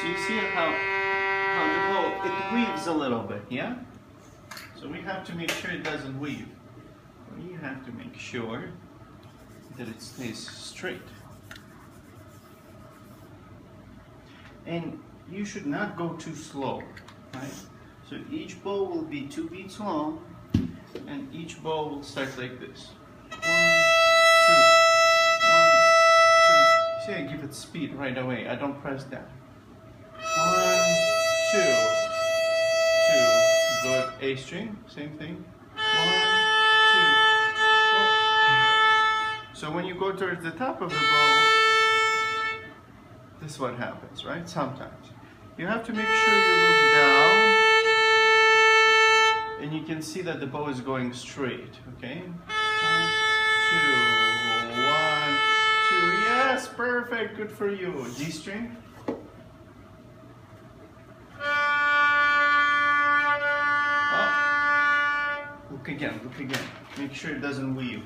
So you see how the bow, it weaves a little bit, yeah? So we have to make sure it doesn't weave. We have to make sure that it stays straight. And you should not go too slow, right? So each bow will be 2 beats long, and each bow will start like this. 1, 2, 1, 2. See, I give it speed right away. I don't press that. 1, 2, 2. Good. A string, same thing. 1, 2. Oh. So when you go towards the top of the bow, this is what happens, right? Sometimes. You have to make sure you look down, and you can see that the bow is going straight, okay? 1, 2, 1, 2. Yes, perfect. Good for you. G string. Look again, look again. Make sure it doesn't weave.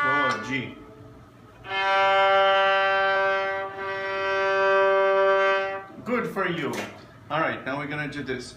Go, G. Good for you. All right, now we're gonna do this.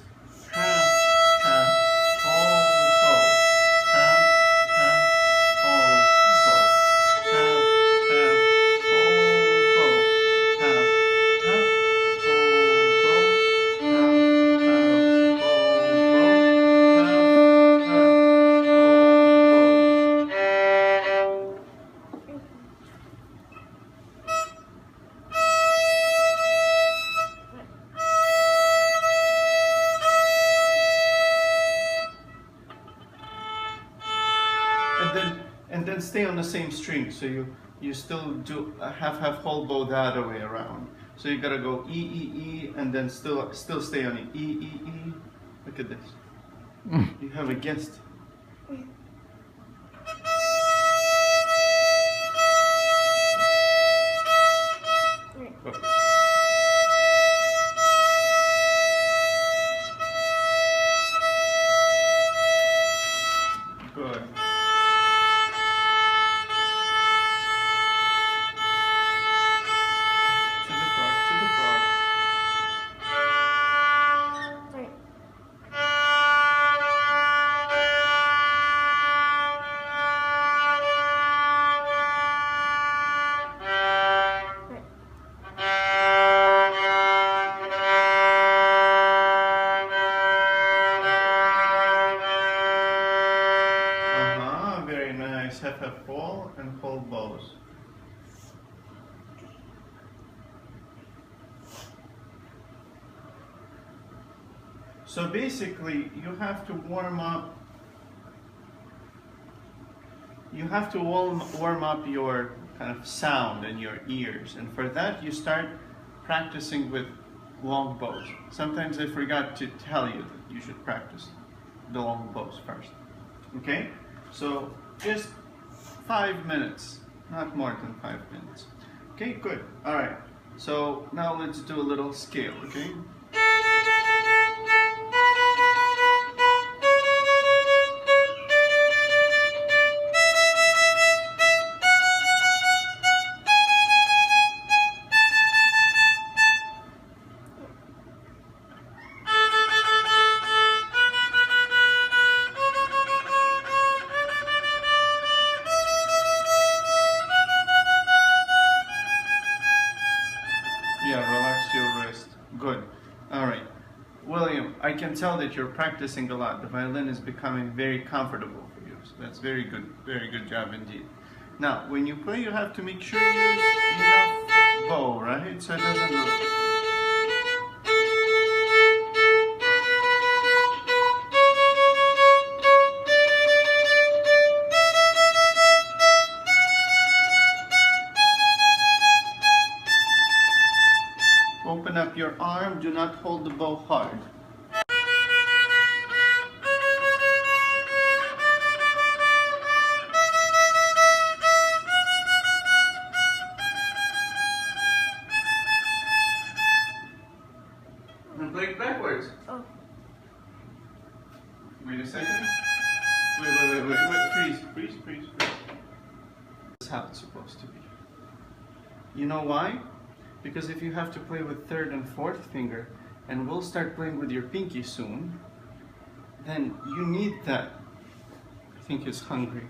And then stay on the same string, so you still do half whole bow the other way around. So you gotta go E E E, and then still stay on it. E E E. Look at this. You have a guest. Good. Half whole and whole bows. So basically, you have to warm up. You have to warm up your kind of sound in your ears, and for that you start practicing with long bows. Sometimes I forgot to tell you that you should practice the long bows first. Okay? So just 5 minutes, not more than 5 minutes. Okay, good. All right. So now let's do a little scale, okay? Yeah, relax your wrist. Good. All right. William, I can tell that you're practicing a lot. The violin is becoming very comfortable for you. So that's very good job indeed. Now, when you play, you have to make sure you use enough bow, right? So it doesn't look... Open up your arm, do not hold the bow hard. And play it backwards. Oh. Wait a second. Wait. Freeze. This is how it's supposed to be. You know why? Because if you have to play with third and fourth finger, and we'll start playing with your pinky soon, then you need that. I think he's hungry.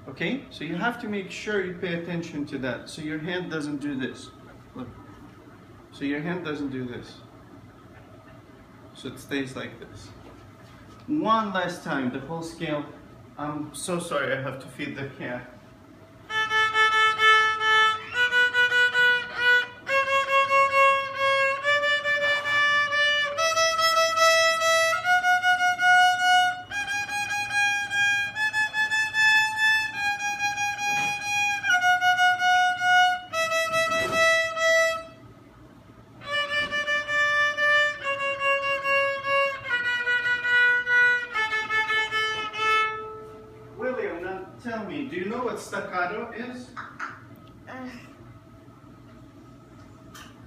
Okay? So you have to make sure you pay attention to that. So your hand doesn't do this. Look. So your hand doesn't do this. So it stays like this. One last time, the whole scale. I'm so sorry I have to feed the cat. Tell me, do you know what staccato is?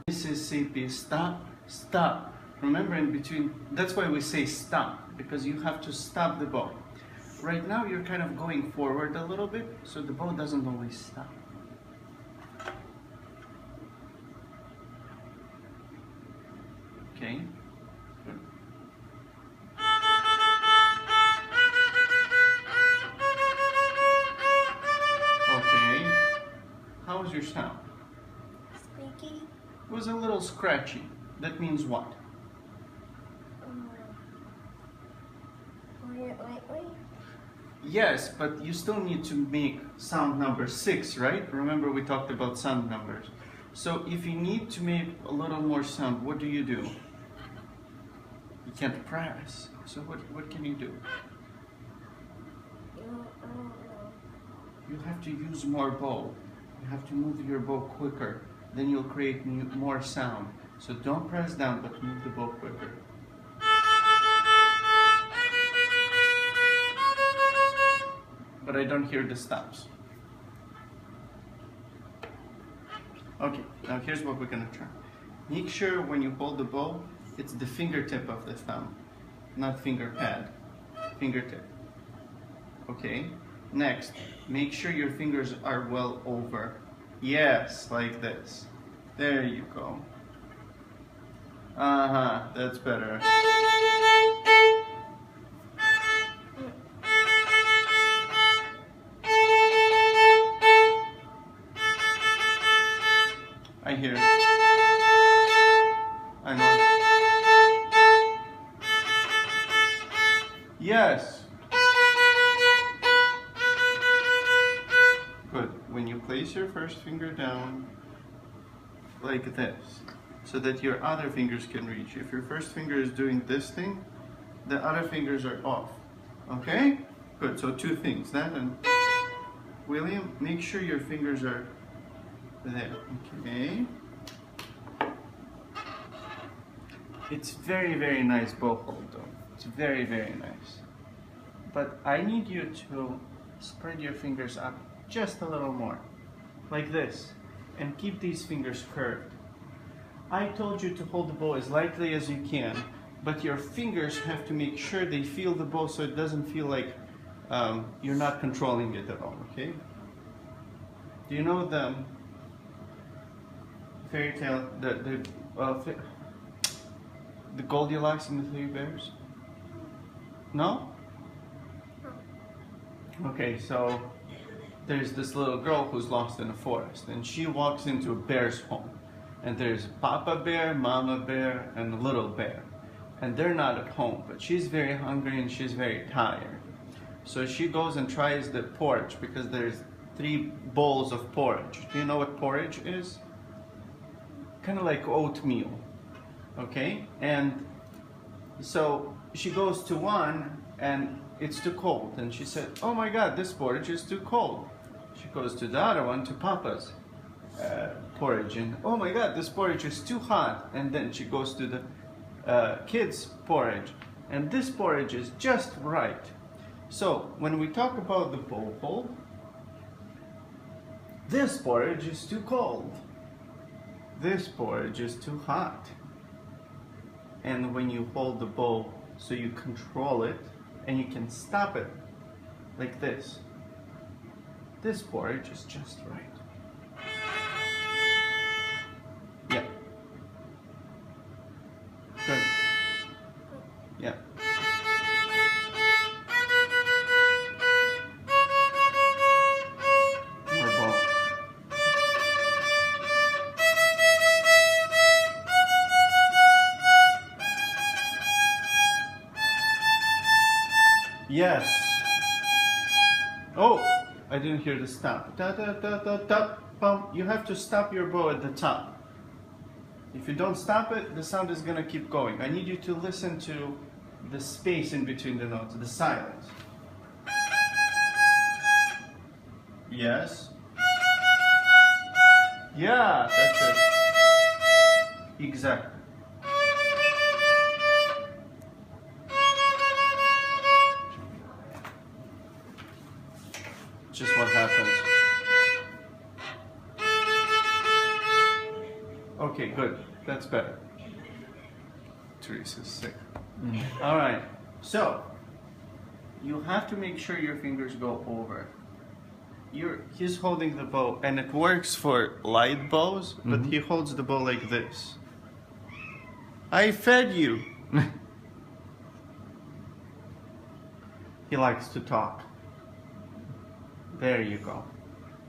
Mississippi, stop, stop. Remember in between, that's why we say stop, because you have to stop the bow. Right now you're kind of going forward a little bit, so the bow doesn't always stop. Okay? Good. How was your sound? Squeaky. It was a little scratchy. That means what? Wait. Yes, but you still need to make sound number 6, right? Remember we talked about sound numbers. So if you need to make a little more sound, what do? You can't press. So what can you do? You have to use more bow. You have to move your bow quicker. Then you'll create more sound. So don't press down, but move the bow quicker. But I don't hear the stops. Okay, now here's what we're gonna try. Make sure when you hold the bow, it's the fingertip of the thumb, not finger pad. Fingertip. Okay? Next, make sure your fingers are well over. Yes, like this. There you go. That's better. I hear it. I know. Yes. Good. When you place your first finger down, like this, so that your other fingers can reach. If your first finger is doing this thing, the other fingers are off. Okay? Good. So 2 things. That and William, make sure your fingers are there. Okay. It's very, very nice bow hold though. It's very, very nice. But I need you to spread your fingers up just a little more, like this, and keep these fingers curved. I told you to hold the bow as lightly as you can, but your fingers have to make sure they feel the bow so it doesn't feel like you're not controlling it at all, okay? Do you know the fairy tale, the Goldilocks and the 3 bears? No? Okay, so there's this little girl who's lost in a forest, and she walks into a bear's home, and there's Papa Bear, Mama Bear, and a little bear, and they're not at home, but she's very hungry and she's very tired. So she goes and tries the porridge, because there's 3 bowls of porridge. Do you know what porridge is? Kind of like oatmeal, okay? And so she goes to one, and it's too cold, and she said, oh my god, this porridge is too cold. She goes to the other one, to Papa's porridge, and oh my god, this porridge is too hot. And then she goes to the kids' porridge, and this porridge is just right. So when we talk about the bow hold, this porridge is too cold, this porridge is too hot. And when you hold the bow so you control it, and you can stop it like this porridge is just right. Yes. Oh, I didn't hear the stop. Da da da da da. Bum. You have to stop your bow at the top. If you don't stop it, the sound is gonna keep going. I need you to listen to the space in between the notes, the silence. Yes. Yeah, that's it. Exactly. Just what happens. Okay, good. That's better. Teresa's sick. All right. So, you have to make sure your fingers go over. He's holding the bow, and it works for light bows, but he holds the bow like this. I fed you. He likes to talk. There you go.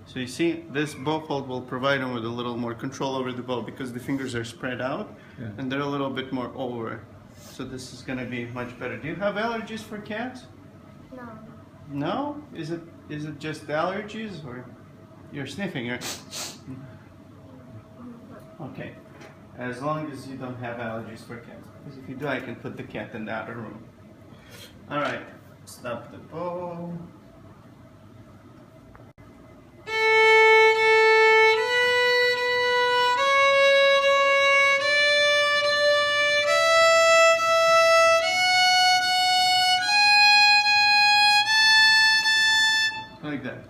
So you see, this bow hold will provide him with a little more control over the bow because the fingers are spread out and they're a little bit more over. So this is going to be much better. Do you have allergies for cats? No. No? Is it just allergies or you're sniffing? Okay. As long as you don't have allergies for cats. Because if you do, I can put the cat in the other room. All right. Stop the bow. Like that.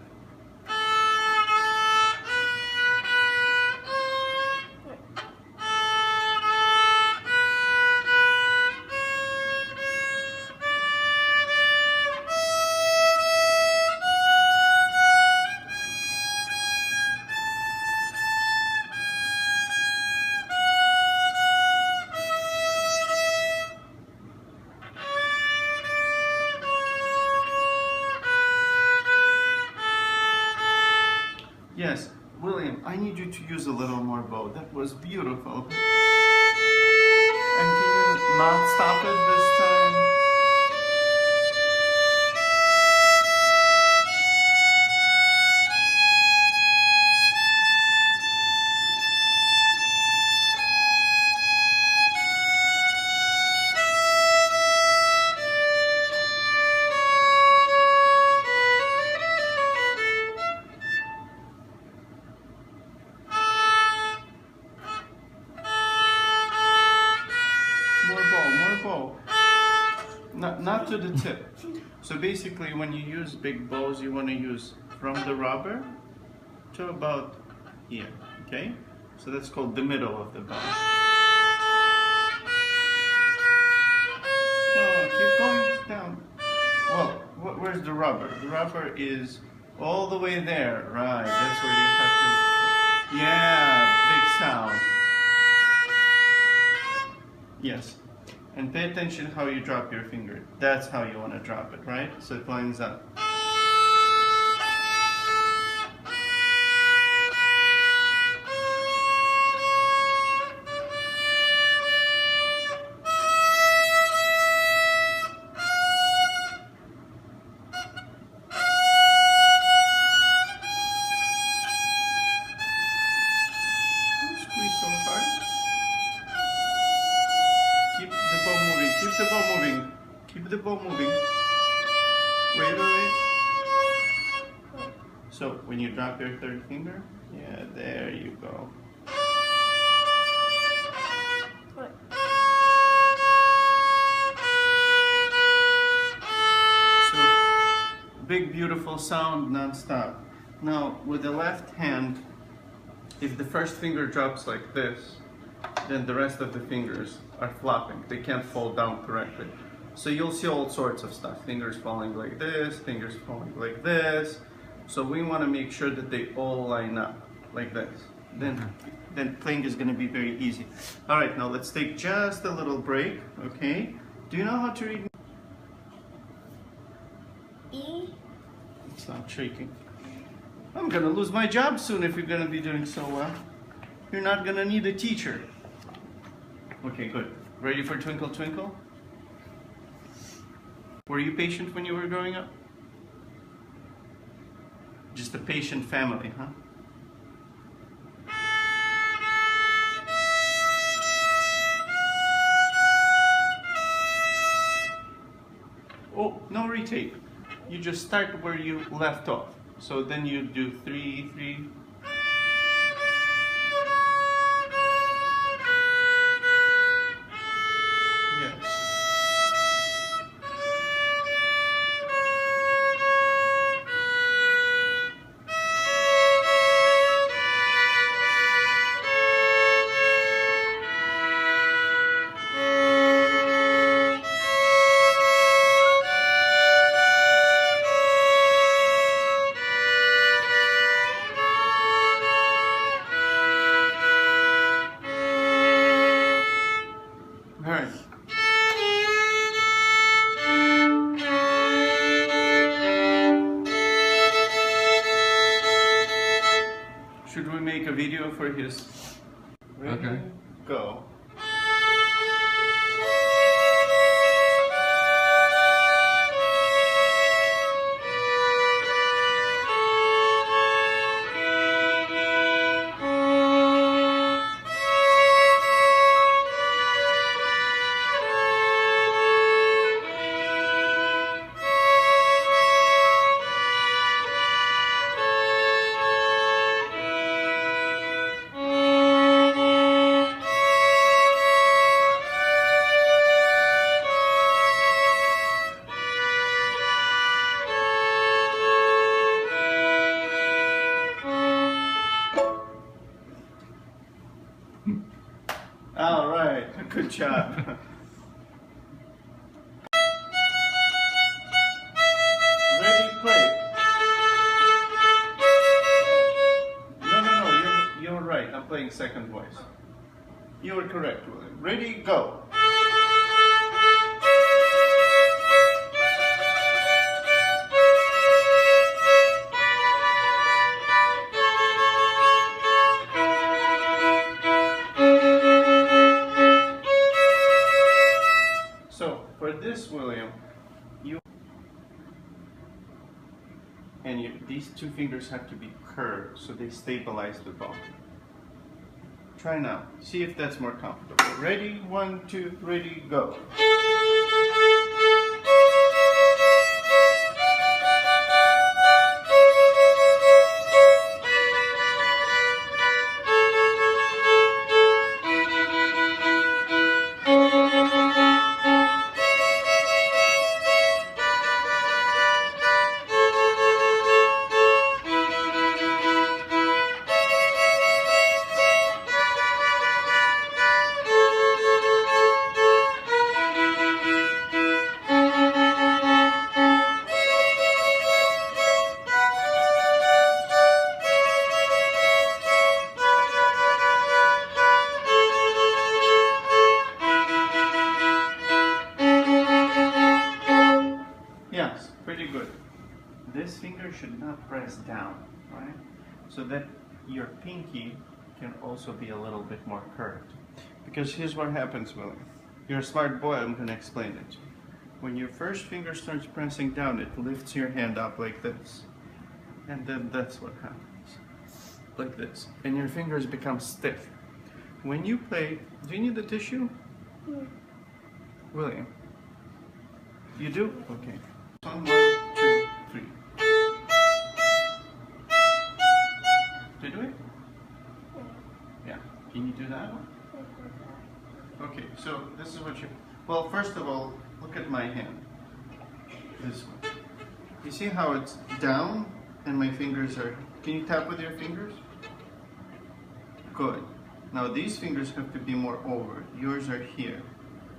Yes, William, I need you to use a little more bow. That was beautiful. And can you not stop it this time? More bow. Not to the tip. So basically when you use big bows, you want to use from the rubber to about here, okay? So that's called the middle of the bow. No, keep going down. Well, where's the rubber? The rubber is all the way there, right? That's where you have to, yeah, big sound. Yes. And pay attention how you drop your finger. That's how you want to drop it, right? So it lines up. Don't squeeze so hard. Keep the bow moving. Keep the bow moving. Keep the bow moving. Wait. So when you drop your third finger, yeah, there you go. So big beautiful sound non-stop. Now with the left hand, if the first finger drops like this, then the rest of the fingers are flopping. They can't fall down correctly. So you'll see all sorts of stuff. Fingers falling like this, fingers falling like this. So we want to make sure that they all line up like this. Then playing is going to be very easy. All right, now let's take just a little break, okay? Do you know how to read? E. It's not shaking. I'm going to lose my job soon if you're going to be doing so well. You're not going to need a teacher. Okay, good. Ready for Twinkle Twinkle? Were you patient when you were growing up? Just a patient family, huh? Oh, no retake. You just start where you left off. So then you do 3, 3. Yes. All right. Should we make a video for his? Ready? Okay. Go. All right, good job. Ready, play. No, you're right. I'm playing second voice. You were correct, William. Ready, go. So for this, William, these two fingers have to be curved so they stabilize the bow. Try now. See if that's more comfortable. Ready? 1, 2, ready, go. Yes, pretty good. This finger should not press down, right? So that your pinky can also be a little bit more curved. Because here's what happens, William. You're a smart boy, I'm going to explain it. When your first finger starts pressing down, it lifts your hand up like this. And then that's what happens. Like this. And your fingers become stiff. When you play, do you need the tissue? Yeah. William? You do? Okay. 1, 2, 3. Did you do it? Yeah. Can you do that one? Okay, so this is what you... Well, first of all, look at my hand. This one. You see how it's down and my fingers are... Can you tap with your fingers? Good. Now these fingers have to be more over. Yours are here.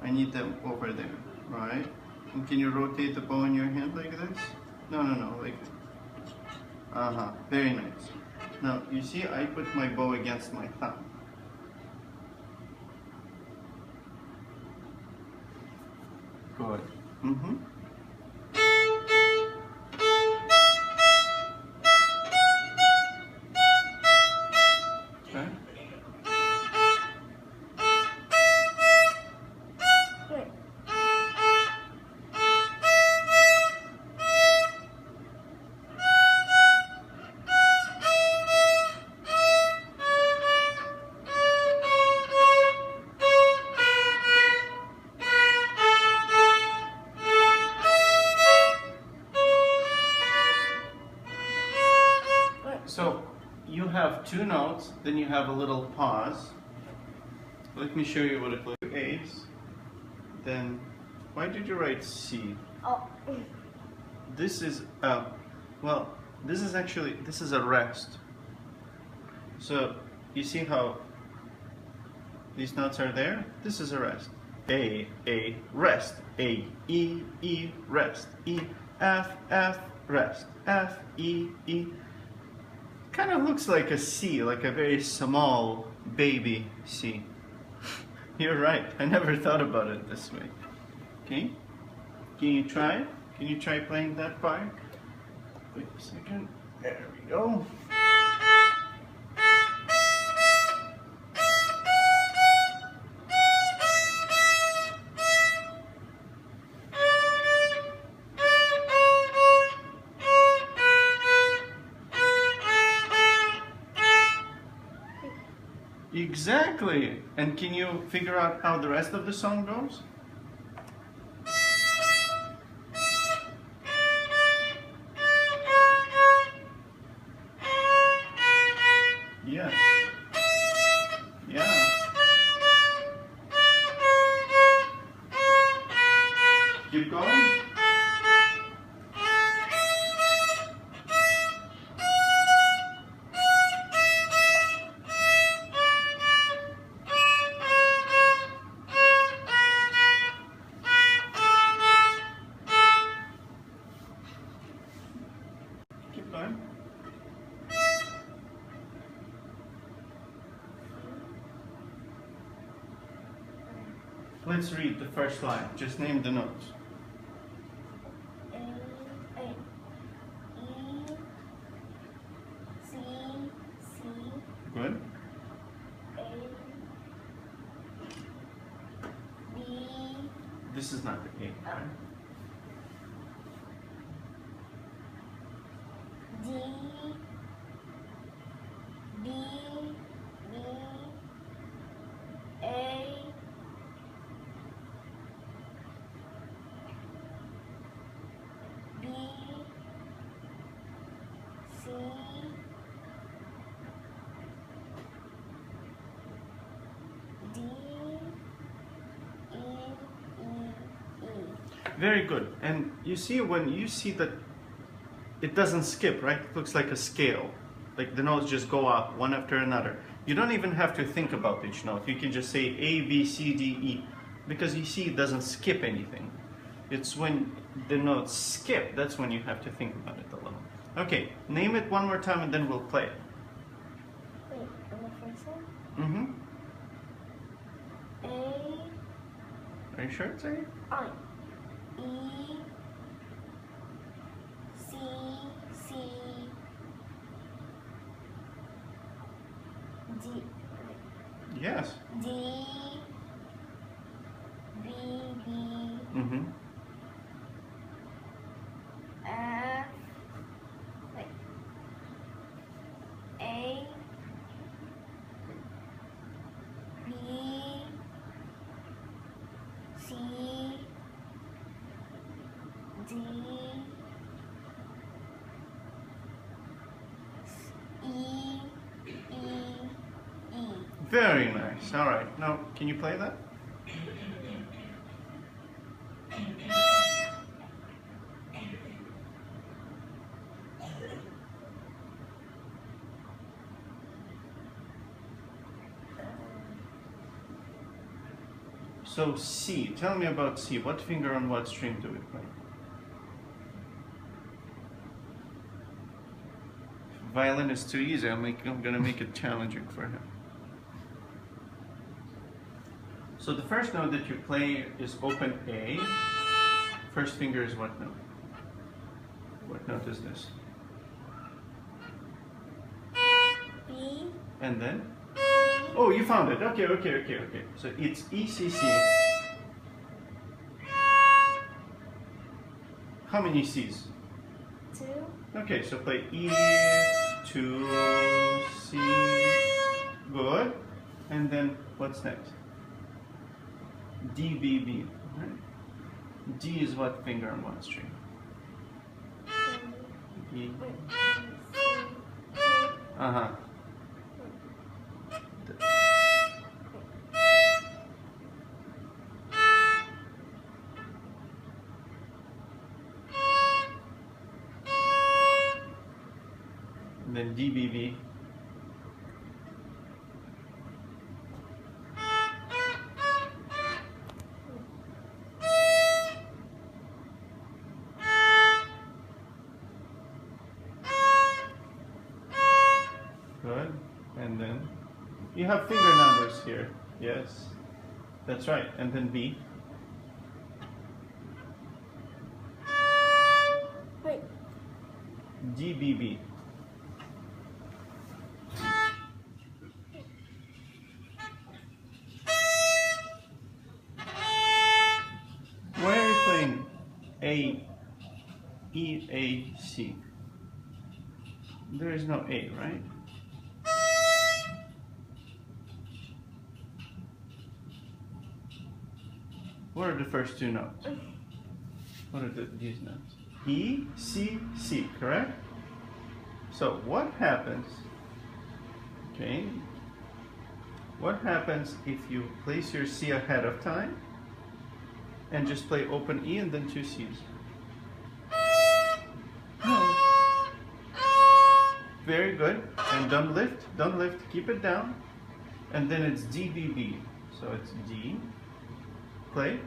I need them over there, right? And can you rotate the bow in your hand like this? No, like this. Very nice. Now, you see I put my bow against my thumb. Good. Okay. Good. have two notes, then you have a little pause. Let me show you what it looks like. A's. Then, why did you write C? Oh. This is, well, this is a rest. So, you see how these notes are there? This is a rest. A, rest. A, E, rest. E, F, rest. F, E. Kind of looks like a C, like a very small baby C. You're right, I never thought about it this way. Okay, can you try it? Can you try playing that part? Wait a second, there we go. Exactly! And can you figure out how the rest of the song goes? Yes. Yeah. Keep going. Keep going. Let's read the first line. Just name the notes. A, E, C, Good. A, B, This is not the A. Right? D, B, A, B, C, D, E, E. Very good. And you see when you see that it doesn't skip, right? It looks like a scale. Like the notes just go up one after another. You don't even have to think about each note. You can just say A, B, C, D, E. Because you see it doesn't skip anything. It's when the notes skip, that's when you have to think about it a little. Okay, name it one more time and then we'll play it. Wait, on the first one? Mm-hmm. A, Are you sure it's A? I, E, C, C, D, Yes. D, B, B, Mm-hmm. F, wait, A, B, C, D, E, E. Very nice. All right. Now, can you play that? So C, tell me about C. What finger on what string do we play? If violin is too easy, I'm gonna make it challenging for him. So the first note that you play is open A. First finger is what note? What note is this? B, And then? Oh, you found it. Okay. So it's E, C, C. How many C's? 2, Okay, so play E, 2, C. Good. And then what's next? D, B, B. Right? D is what finger on what string? E. wait, C, Uh-huh. and then DBB. Good. And then you have finger numbers here. Yes. That's right. And then B. Wait. DBB. Why are you playing A, E, A, C? There is no A, right? What are the first two notes? What are these notes? E, C, C, correct? So what happens, okay, what happens if you place your C ahead of time and just play open E and then two C's? No. Very good. And don't lift, keep it down. And then it's D, B, B. So it's D, play,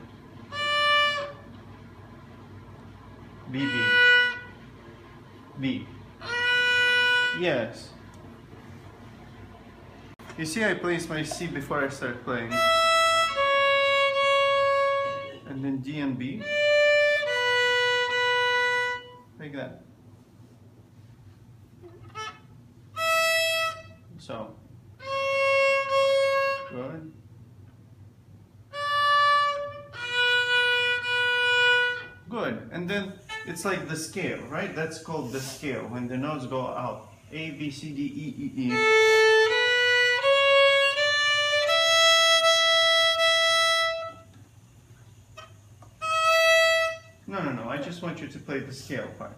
B, B, B. Yes. You see, I place my C before I start playing. And then D and B. Like that. So. Good. Good. And then it's like the scale, right? That's called the scale. When the notes go out. A, B, C, D, E, E, E. No. I just want you to play the scale part.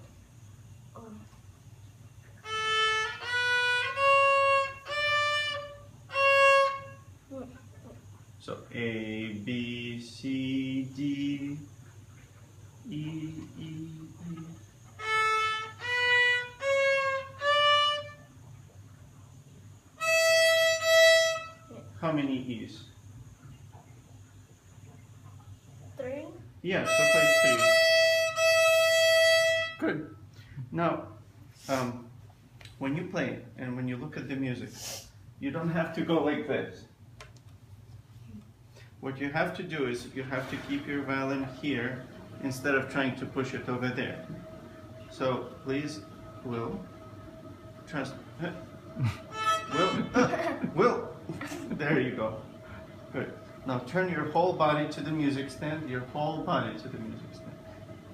So A, B, C, D, E, E, E. How many E's? 3. Yeah, so play 3. Good. Now, when you play and when you look at the music, you don't have to go like this. What you have to do is you have to keep your violin here instead of trying to push it over there. So please, Will, trust, Will, there you go. Good. Now turn your whole body to the music stand, your whole body to the music stand.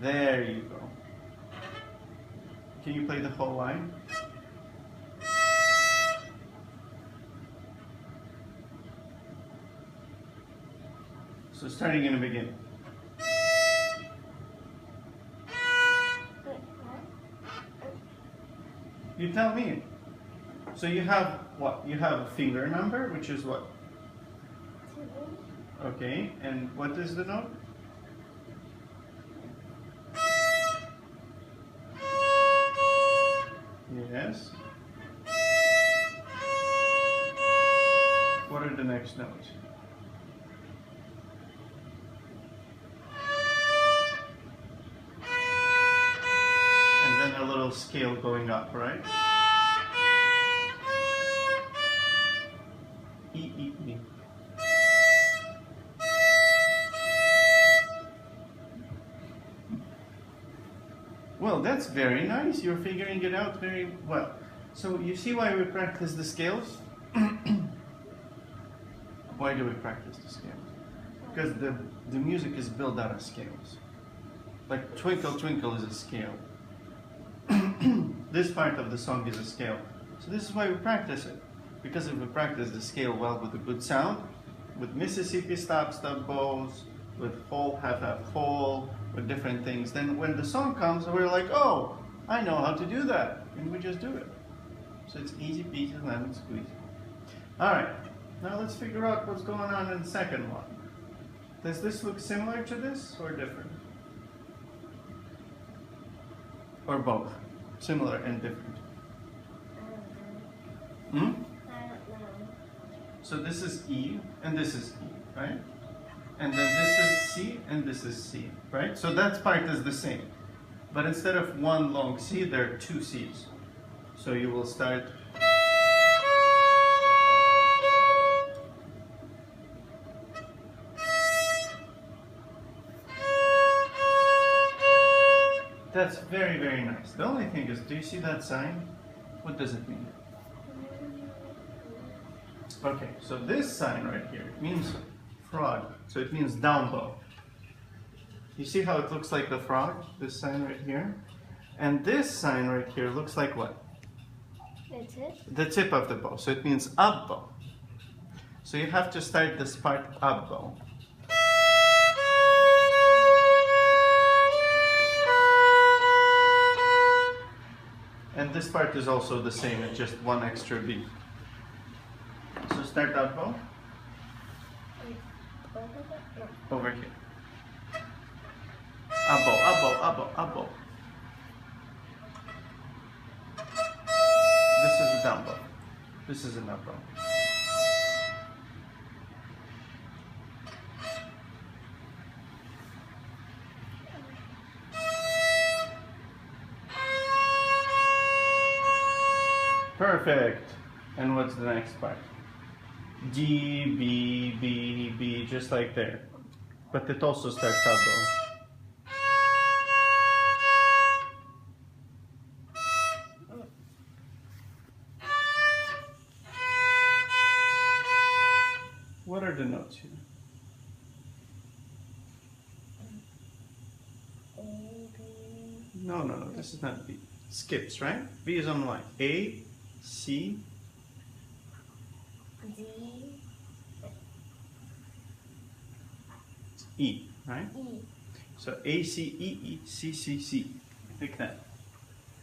There you go. Can you play the whole line? So starting in the beginning. You tell me. So you have what? You have a finger number, which is what? 2. Okay, and what is the note? Yes. What are the next notes? And then a little scale going up, right? E, E, E. Well, that's very nice. You're figuring it out very well. So you see why we practice the scales? Why do we practice the scales? Because the music is built out of scales. Like Twinkle Twinkle is a scale. This part of the song is a scale. So this is why we practice it. Because if we practice the scale well with a good sound, with Mississippi stop bows, with whole, half whole, with different things, then when the song comes, we're like, oh, I know how to do that. And we just do it. So it's easy peasy lemon squeezy. All right, now let's figure out what's going on in the second one. Does this look similar to this or different? Or both? Similar and different? Hmm? I don't know. So this is E and this is E, right? And then this is C and this is C, right? So that part is the same. But instead of one long C, there are two Cs. So you will start. That's very, very nice. The only thing is, do you see that sign? What does it mean? Okay, so this sign right here means frog. So it means down bow. You see how it looks like the frog? This sign right here? And this sign right here looks like what? That's it? The tip of the bow. So it means up bow. So you have to start this part up bow. And this part is also the same, it's just one extra beat. So start up bow. Over here. Up bow, up bow, up bow, up bow. This is a down bow. This is an up bow. Perfect. And what's the next part? D, B, B, B, just like there. But it also starts up bow. What are the notes here? No, this is not B. Skips, right? B is on the line. A, C, D, E, right? E. So A, C, E, E, C, C, C. Like that.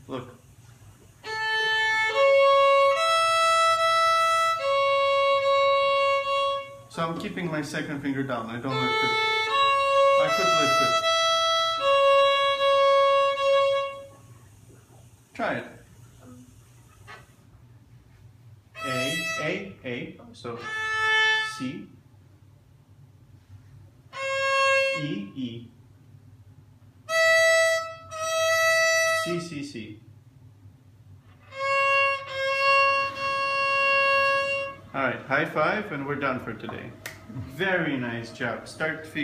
Look. So I'm keeping my second finger down. I don't lift it. I could lift it. Try it. A. So C, E, C. All right, high five, and we're done for today. Very nice job. Start figuring.